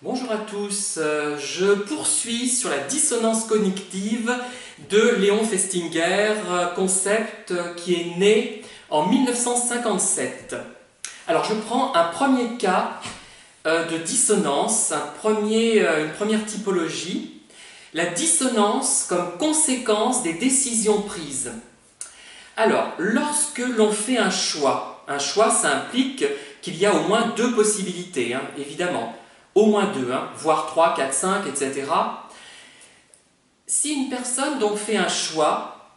Bonjour à tous, je poursuis sur la dissonance cognitive de Léon Festinger, concept qui est né en 1957. Alors je prends un premier cas de dissonance, une première typologie, la dissonance comme conséquence des décisions prises. Alors, lorsque l'on fait un choix, ça implique qu'il y a au moins deux possibilités, évidemment. Au moins deux, voire 3, 4, 5, etc. Si une personne donc fait un choix,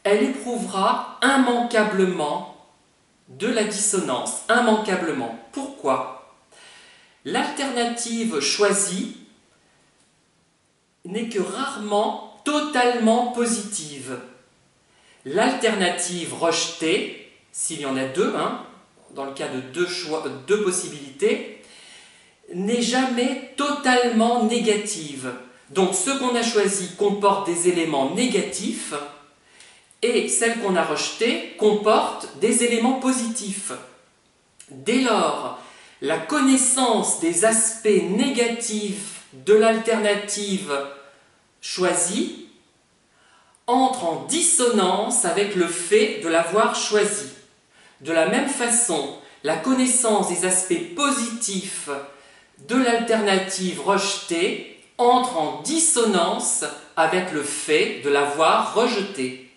elle éprouvera immanquablement de la dissonance, immanquablement. Pourquoi? L'alternative choisie n'est que rarement totalement positive. L'alternative rejetée, s'il y en a deux, dans le cas de deux possibilités, n'est jamais totalement négative. Donc ce qu'on a choisi comporte des éléments négatifs et celle qu'on a rejetée comporte des éléments positifs. Dès lors, la connaissance des aspects négatifs de l'alternative choisie entre en dissonance avec le fait de l'avoir choisie. De la même façon, la connaissance des aspects positifs de l'alternative rejetée entre en dissonance avec le fait de l'avoir rejetée.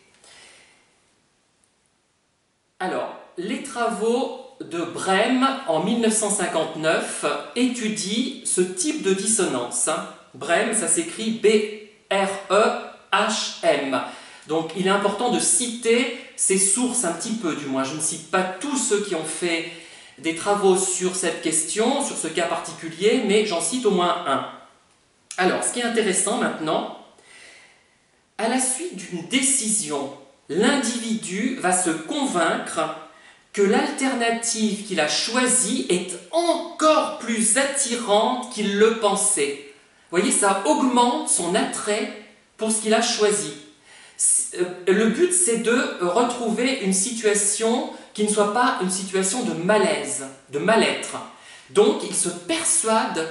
Alors, les travaux de Brehm en 1959 étudient ce type de dissonance. Brehm, ça s'écrit B-R-E-H-M. Donc il est important de citer ces sources un petit peu, du moins. Je ne cite pas tous ceux qui ont fait des travaux sur cette question, sur ce cas particulier, mais j'en cite au moins un. Alors, ce qui est intéressant maintenant, à la suite d'une décision, l'individu va se convaincre que l'alternative qu'il a choisie est encore plus attirante qu'il le pensait. Vous voyez, ça augmente son attrait pour ce qu'il a choisi. Le but, c'est de retrouver une situation qui ne soit pas une situation de malaise, de mal-être. Donc, il se persuade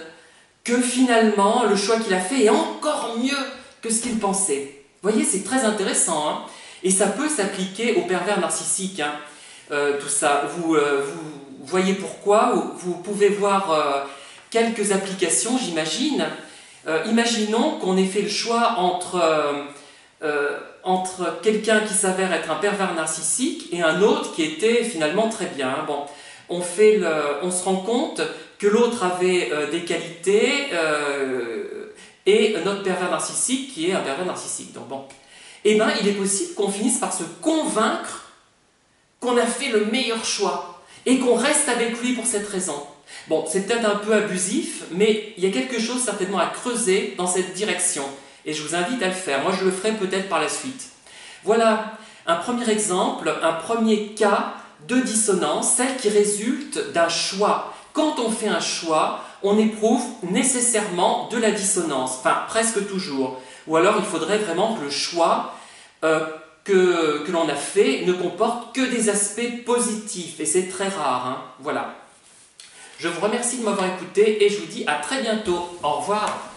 que finalement, le choix qu'il a fait est encore mieux que ce qu'il pensait. Vous voyez, c'est très intéressant, et ça peut s'appliquer aux pervers narcissiques, tout ça. Vous voyez pourquoi, vous pouvez voir quelques applications, j'imagine. Imaginons qu'on ait fait le choix entre quelqu'un qui s'avère être un pervers narcissique et un autre qui était finalement très bien. Bon, on se rend compte que l'autre avait des qualités et notre pervers narcissique qui est un pervers narcissique. Donc bon, eh bien, il est possible qu'on finisse par se convaincre qu'on a fait le meilleur choix et qu'on reste avec lui pour cette raison. Bon, c'est peut-être un peu abusif, mais il y a quelque chose certainement à creuser dans cette direction. Et je vous invite à le faire. Moi, je le ferai peut-être par la suite. Voilà un premier exemple, un premier cas de dissonance, celle qui résulte d'un choix. Quand on fait un choix, on éprouve nécessairement de la dissonance, enfin presque toujours. Ou alors, il faudrait vraiment que le choix que l'on a fait ne comporte que des aspects positifs. Et c'est très rare. Voilà. Je vous remercie de m'avoir écouté et je vous dis à très bientôt. Au revoir.